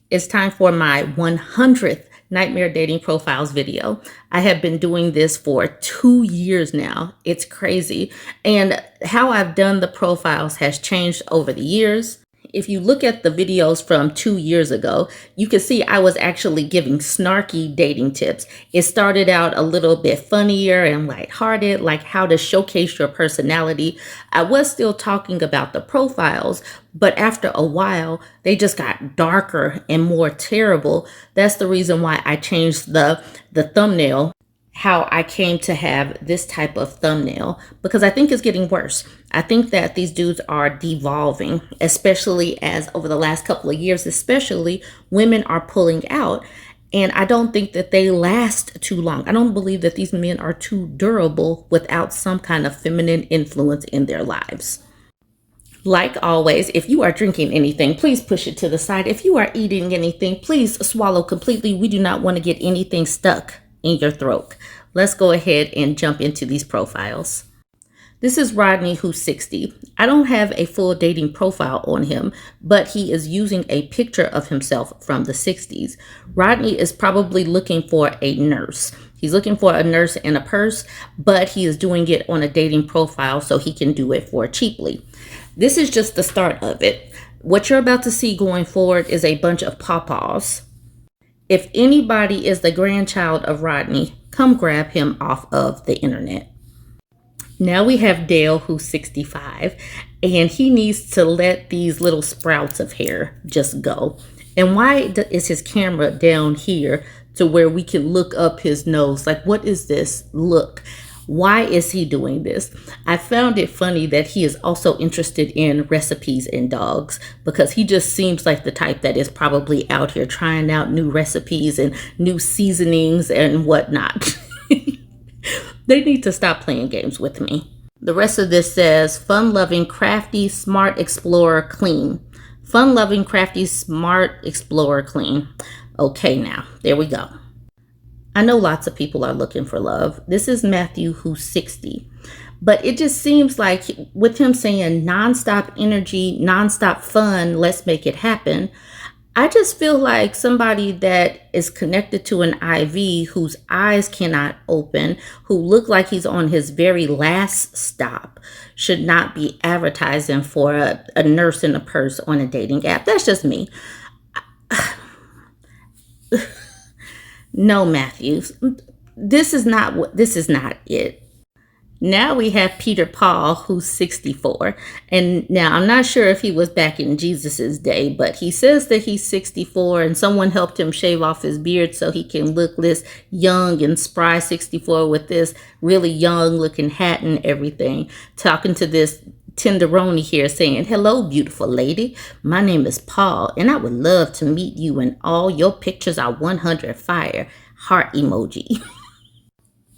It's time for my 100th Nightmare Dating Profiles video. I have been doing this for 2 years now. It's crazy. And how I've done the profiles has changed over the years. If you look at the videos from 2 years ago, you can see I was actually giving snarky dating tips. It started out a little bit funnier and lighthearted, like how to showcase your personality. I was still talking about the profiles, but after a while, they just got darker and more terrible. That's the reason why I changed the thumbnail, how I came to have this type of thumbnail, because I think it's getting worse. I think that these dudes are devolving, especially as over the last couple of years, especially women are pulling out. And I don't think that they last too long. I don't believe that these men are too durable without some kind of feminine influence in their lives. Like always, if you are drinking anything, please push it to the side. If you are eating anything, please swallow completely. We do not want to get anything stuck in your throat. Let's go ahead and jump into these profiles. This is Rodney, who's 60. I don't have a full dating profile on him, but he is using a picture of himself from the 60s. Rodney is probably looking for a nurse. He's looking for a nurse and a purse, but he is doing it on a dating profile so he can do it for cheaply. This is just the start of it. What you're about to see going forward is a bunch of pawpaws. If anybody is the grandchild of Rodney, come grab him off of the internet. Now we have Dale, who's 65, and he needs to let these little sprouts of hair just go. And why is his camera down here to where we can look up his nose? Like, what is this look? Why is he doing this? I found it funny that he is also interested in recipes and dogs, because he just seems like the type that is probably out here trying out new recipes and new seasonings and whatnot. They need to stop playing games with me. The rest of this says, fun-loving, crafty, smart explorer, clean. Fun-loving, crafty, smart explorer, clean. Okay, now, there we go. I know lots of people are looking for love. This is Matthew, who's 60. But it just seems like with him saying nonstop energy, nonstop fun, let's make it happen, I just feel like somebody that is connected to an IV, whose eyes cannot open, who look like he's on his very last stop, should not be advertising for a nurse and a purse on a dating app. That's just me. No, Matthews, this is not it. Now we have Peter Paul, who's 64. And now I'm not sure if he was back in Jesus's day, but he says that he's 64 and someone helped him shave off his beard so he can look this young and spry 64 with this really young looking hat and everything. Talking to this tenderoni here saying, hello, beautiful lady. My name is Paul and I would love to meet you, and all your pictures are 100 fire. Heart emoji.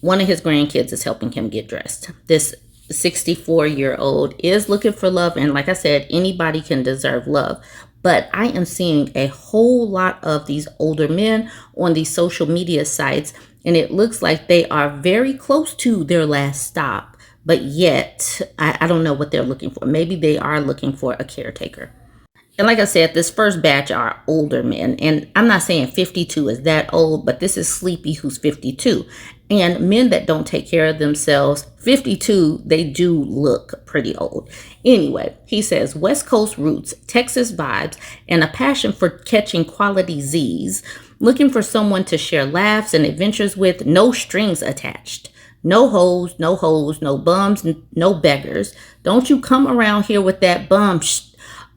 One of his grandkids is helping him get dressed. This 64-year-old is looking for love. And like I said, anybody can deserve love. But I am seeing a whole lot of these older men on these social media sites, and it looks like they are very close to their last stop. But yet, I don't know what they're looking for. Maybe they are looking for a caretaker. And like I said, this first batch are older men. And I'm not saying 52 is that old, but this is Sleepy, who's 52. And men that don't take care of themselves, 52, they do look pretty old. Anyway, he says West Coast roots, Texas vibes, and a passion for catching quality Z's. Looking for someone to share laughs and adventures with, no strings attached. No hoes, no hoes, no bums, no beggars. Don't you come around here with that bum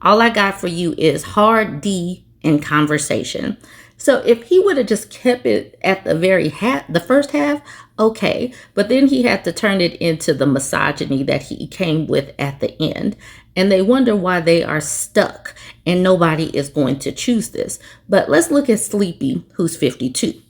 All I got for you is hard D and conversation. So if he would have just kept it at the first half, okay. But then he had to turn it into the misogyny that he came with at the end. And they wonder why they are stuck and nobody is going to choose this. But let's look at Sleepy, who's 52.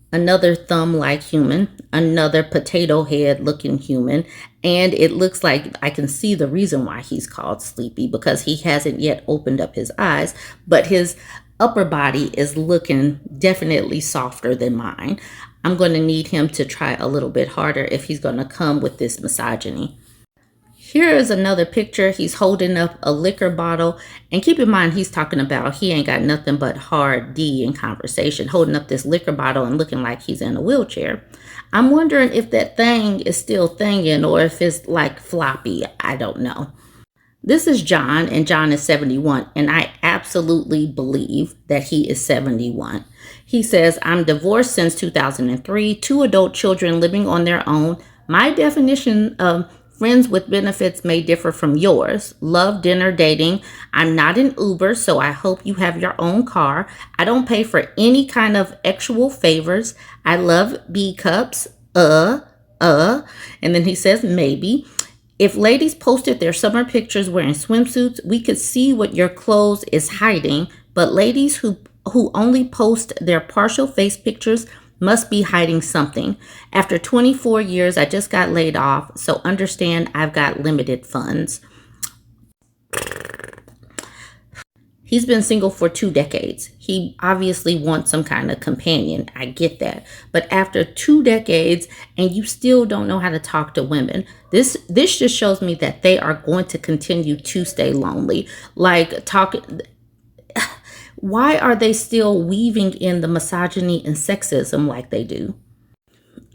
Another thumb-like human, another potato head looking human, and it looks like I can see the reason why he's called Sleepy, because he hasn't yet opened up his eyes, but his upper body is looking definitely softer than mine. I'm going to need him to try a little bit harder if he's going to come with this misogyny. Here is another picture. He's holding up a liquor bottle. And keep in mind, he's talking about he ain't got nothing but hard D in conversation, holding up this liquor bottle and looking like he's in a wheelchair. I'm wondering if that thing is still thinging or if it's like floppy. I don't know. This is John, and John is 71, and I absolutely believe that he is 71. He says, I'm divorced since 2003, 2 adult children living on their own. My definition of friends with benefits may differ from yours. Love dinner dating. I'm not an Uber, so I hope you have your own car. I don't pay for any kind of actual favors. I love B cups. And then he says, maybe. If ladies posted their summer pictures wearing swimsuits, we could see what your clothes is hiding. But ladies who only post their partial face pictures must be hiding something. After 24 years, I just got laid off, so understand I've got limited funds. He's been single for 2 decades. He obviously wants some kind of companion. I get that. But after 2 decades and you still don't know how to talk to women, this just shows me that they are going to continue to stay lonely. Why are they still weaving in the misogyny and sexism like they do?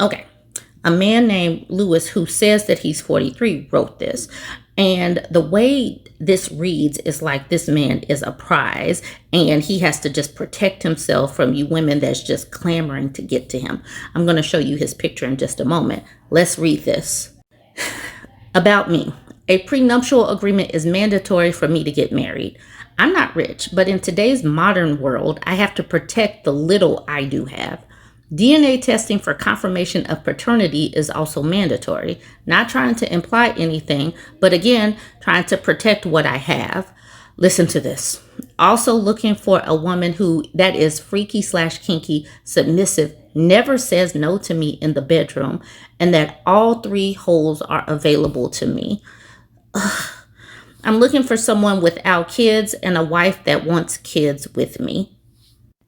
Okay. A man named Lewis, who says that he's 43, wrote this. And the way this reads is like this man is a prize and he has to just protect himself from you women that's just clamoring to get to him. I'm going to show you his picture in just a moment. Let's read this. About me. A prenuptial agreement is mandatory for me to get married. I'm not rich, but in today's modern world, I have to protect the little I do have. DNA testing for confirmation of paternity is also mandatory. Not trying to imply anything, but again, trying to protect what I have. Listen to this. Also looking for a woman who that is freaky/kinky, submissive, never says no to me in the bedroom, and that all 3 holes are available to me. I'm looking for someone without kids and a wife that wants kids with me.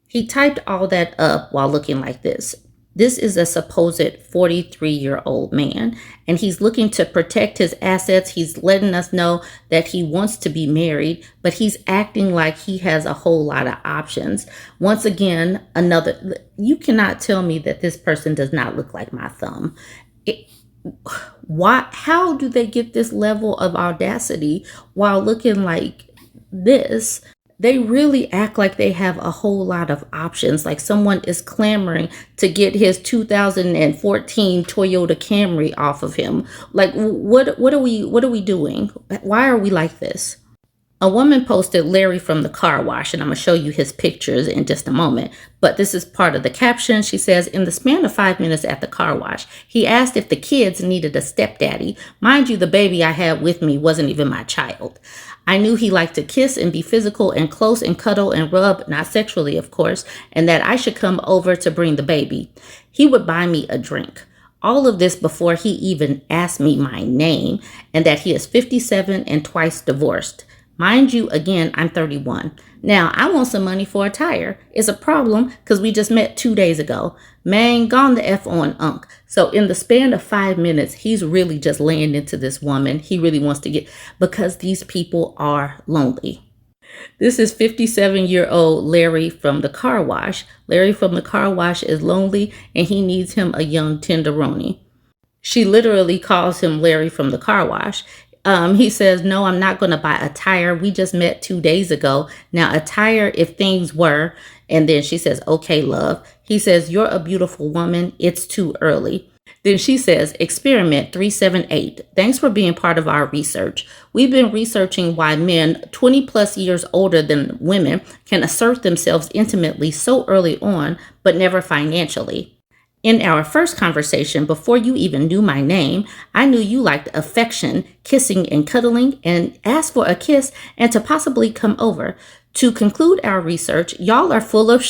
He typed all that up while looking like this. This is a supposed 43-year-old man, and he's looking to protect his assets. He's letting us know that he wants to be married, but he's acting like he has a whole lot of options. Once again, you cannot tell me that this person does not look like my thumb. How do they get this level of audacity while looking like this? They really act like they have a whole lot of options, like someone is clamoring to get his 2014 Toyota Camry off of him. Like, what are we doing? Why are we like this? A woman posted Larry from the car wash, and I'm going to show you his pictures in just a moment. But this is part of the caption. She says, in the span of 5 minutes at the car wash, he asked if the kids needed a stepdaddy. Mind you, the baby I had with me wasn't even my child. I knew he liked to kiss and be physical and close and cuddle and rub, not sexually, of course, and that I should come over to bring the baby. He would buy me a drink. All of this before he even asked me my name, and that he is 57 and twice divorced. Mind you, again, I'm 31. Now, I want some money for a tire. It's a problem because we just met 2 days ago. Man, gone the F on Unc. So in the span of 5 minutes, he's really just laying into this woman. He really wants to get, because these people are lonely. This is 57-year-old Larry from the car wash. Larry from the car wash is lonely and he needs him a young tenderoni. She literally calls him Larry from the car wash. He says, no, I'm not going to buy a tire. We just met 2 days ago. Now, a tire if things were. And then she says, okay, love. He says, you're a beautiful woman. It's too early. Then she says, experiment 378. Thanks for being part of our research. We've been researching why men 20 plus years older than women can assert themselves intimately so early on, but never financially. In our first conversation, before you even knew my name, I knew you liked affection, kissing and cuddling, and asked for a kiss and to possibly come over. To conclude our research, y'all are full of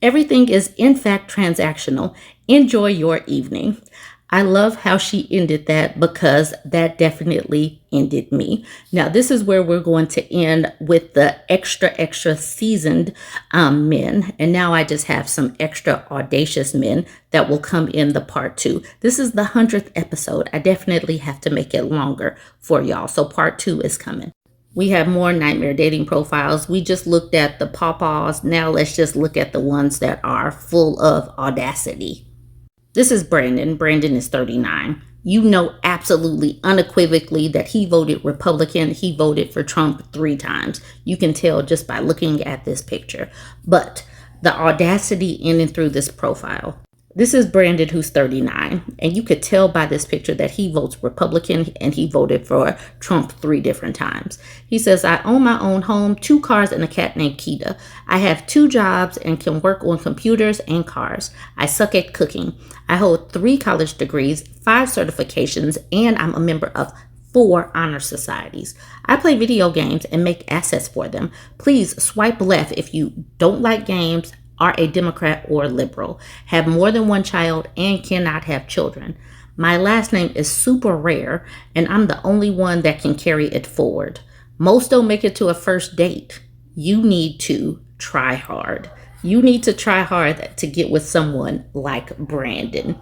everything is in fact transactional. Enjoy your evening. I love how she ended that because that definitely ended me. Now, this is where we're going to end with the extra seasoned men. And now I just have some extra audacious men that will come in the part 2. This is the 100th episode. I definitely have to make it longer for y'all. So part 2 is coming. We have more nightmare dating profiles. We just looked at the pawpaws. Now let's just look at the ones that are full of audacity. This is Brandon. Brandon is 39. You know absolutely unequivocally that he voted Republican. He voted for Trump 3 times. You can tell just by looking at this picture. But the audacity in and through this profile. This is Brandon, who's 39, and you could tell by this picture that he votes Republican and he voted for Trump 3 different times. He says, I own my own home, 2 cars, and a cat named Kita. I have 2 jobs and can work on computers and cars. I suck at cooking. I hold 3 college degrees, 5 certifications, and I'm a member of 4 honor societies. I play video games and make assets for them. Please swipe left if you don't like games, are a Democrat or liberal, have more than 1 child, and cannot have children. My last name is super rare, and I'm the only one that can carry it forward. Most don't make it to a first date. You need to try hard. You need to try hard to get with someone like Brandon.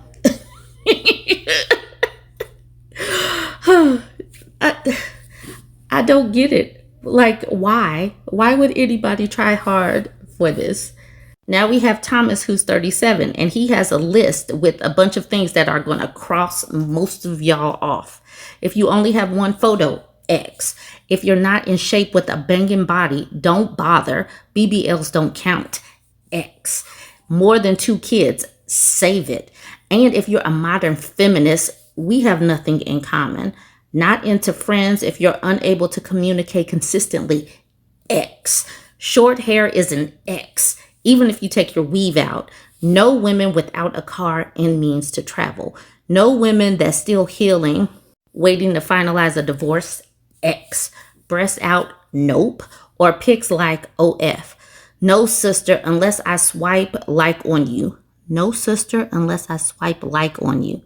I don't get it. Like, why? Why would anybody try hard for this? Now we have Thomas, who's 37, and he has a list with a bunch of things that are going to cross most of y'all off. If you only have 1 photo, X. If you're not in shape with a banging body, don't bother. BBLs don't count, X. More than 2 kids, save it. And if you're a modern feminist, we have nothing in common. Not into friends if you're unable to communicate consistently, X. Short hair is an X. Even if you take your weave out. No women without a car and means to travel. No women that's still healing, waiting to finalize a divorce, X. Breast out, nope. Or pics like OF. No sister unless I swipe like on you. No sister unless I swipe like on you.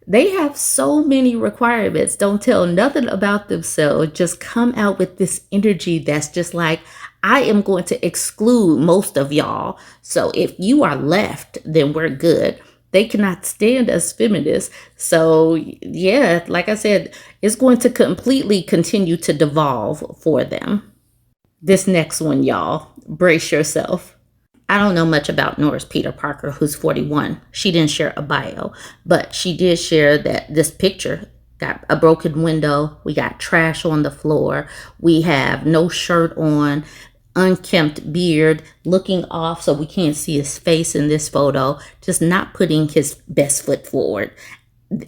They have so many requirements. Don't tell nothing about themselves. Just come out with this energy that's just like, I am going to exclude most of y'all. So if you are left, then we're good. They cannot stand us feminists. So yeah, like I said, it's going to completely continue to devolve for them. This next one, y'all, brace yourself. I don't know much about Norris Peter Parker, who's 41. She didn't share a bio, but she did share that this picture got a broken window. We got trash on the floor. We have no shirt on, unkempt beard, looking off so we can't see his face in this photo, just not putting his best foot forward.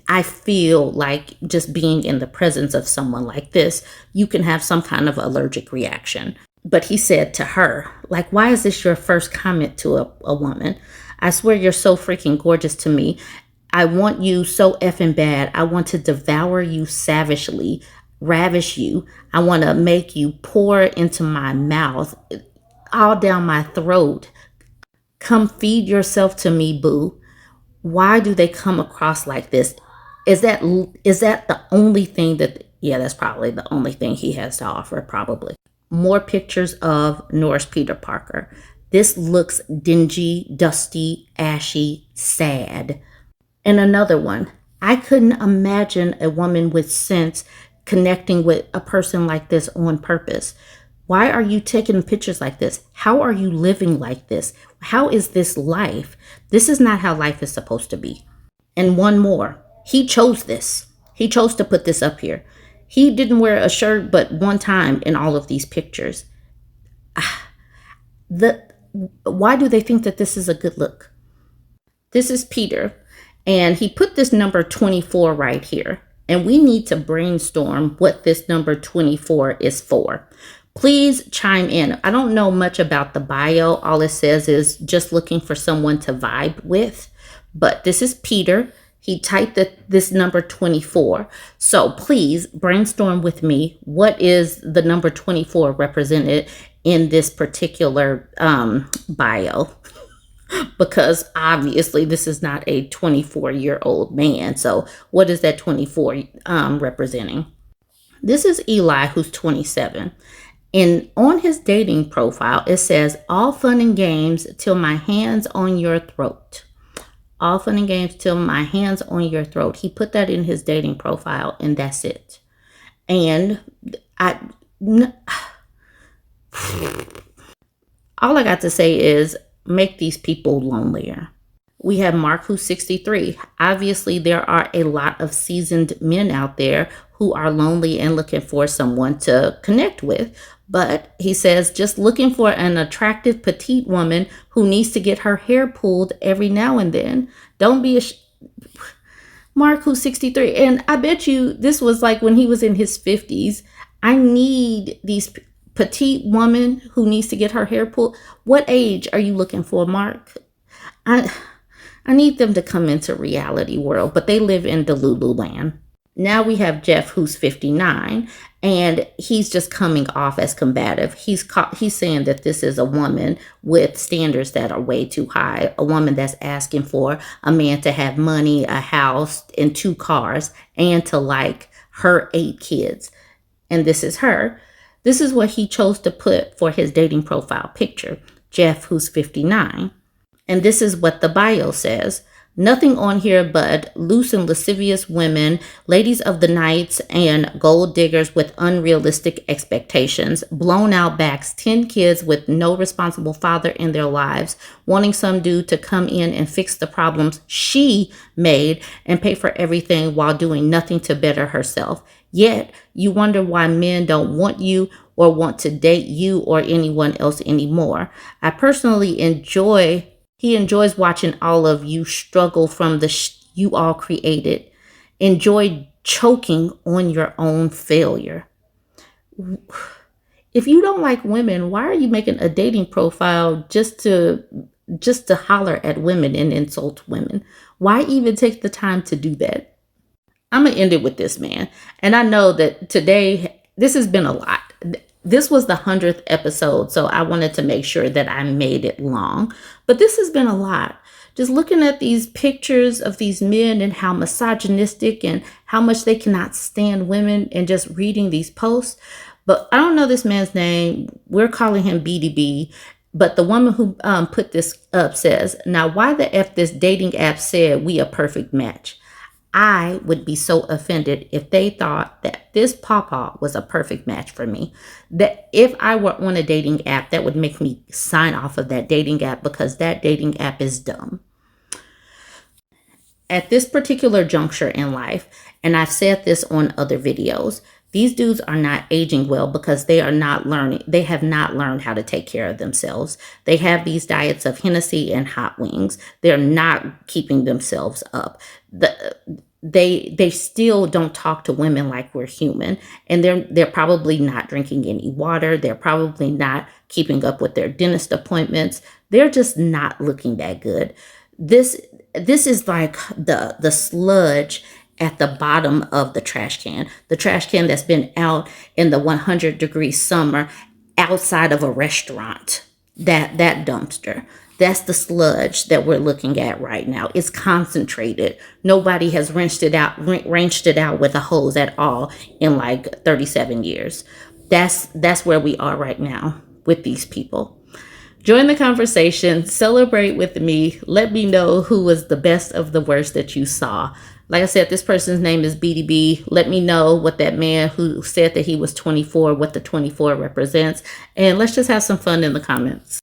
I feel like just being in the presence of someone like this, you can have some kind of allergic reaction. But he said to her, like, why is this your first comment to a woman? I swear you're so freaking gorgeous to me. I want you so effing bad. I want to devour you savagely, ravish you. I want to make you pour into my mouth, all down my throat. Come feed yourself to me, boo. Why do they come across like this? Is that the only thing that, yeah, that's probably the only thing he has to offer, probably. More pictures of Norris Peter Parker. This looks dingy, dusty, ashy, sad. And another one. I couldn't imagine a woman with sense connecting with a person like this on purpose. Why are you taking pictures like this? How are you living like this? How is this life? This is not how life is supposed to be. And one more. He chose this. He chose to put this up here. He didn't wear a shirt but one time in all of these pictures. Why do they think that this is a good look? This is Peter, and he put this number 24 right here. And we need to brainstorm what this number 24 is for. Please chime in. I don't know much about the bio. All it says is just looking for someone to vibe with. But this is Peter. He typed this number 24. So please brainstorm with me. What is the number 24 represented in this particular bio? because obviously this is not a 24-year-old man. So what is that 24 representing? This is Eli, who's 27. And on his dating profile, it says, all fun and games till my hands on your throat. All fun and games till my hands on your throat. He put that in his dating profile, and that's it. And all I got to say is make these people lonelier. We have Mark, who's 63. Obviously, there are a lot of seasoned men out there who are lonely and looking for someone to connect with. But he says, just looking for an attractive petite woman who needs to get her hair pulled every now and then. Don't be Mark, who's 63. And I bet you this was like when he was in his 50s. I need these petite woman who needs to get her hair pulled. What age are you looking for, Mark? I need them to come into reality world, but they live in Delulu land. Now we have Jeff, who's 59, and he's just coming off as combative. He's saying that this is a woman with standards that are way too high, a woman that's asking for a man to have money, a house, and 2 cars, and to like her 8 kids. And this is her. This is what he chose to put for his dating profile picture, Jeff, who's 59. And this is what the bio says. Nothing on here but loose and lascivious women, ladies of the nights, and gold diggers with unrealistic expectations, blown out backs, 10 kids with no responsible father in their lives, wanting some dude to come in and fix the problems she made and pay for everything while doing nothing to better herself. Yet, you wonder why men don't want you or want to date you or anyone else anymore. I personally He enjoys watching all of you struggle from the you all created. Enjoy choking on your own failure. If you don't like women, why are you making a dating profile just to holler at women and insult women? Why even take the time to do that? I'm going to end it with this, man. And I know that today, this has been a lot. This was the 100th episode, so I wanted to make sure that I made it long. But this has been a lot. Just looking at these pictures of these men and how misogynistic and how much they cannot stand women, and just reading these posts. But I don't know this man's name. We're calling him BDB. But the woman who put this up says, now why the F this dating app said we a perfect match? I would be so offended if they thought that this pawpaw was a perfect match for me. That if I were on a dating app, that would make me sign off of that dating app, because that dating app is dumb. At this particular juncture in life, and I've said this on other videos, these dudes are not aging well because they have not learned how to take care of themselves. They have these diets of Hennessy and hot wings. They're not keeping themselves up. They still don't talk to women like we're human, and they're probably not drinking any water. They're probably not keeping up with their dentist appointments. They're just not looking that good. This is like the sludge at the bottom of the trash can that's been out in the 100-degree summer outside of a restaurant. That dumpster. That's the sludge that we're looking at right now. It's concentrated. Nobody has wrenched it out with a hose at all in like 37 years. That's where we are right now with these people. Join the conversation. Celebrate with me. Let me know who was the best of the worst that you saw. Like I said, this person's name is BDB. Let me know what that man who said that he was 24, what the 24 represents. And let's just have some fun in the comments.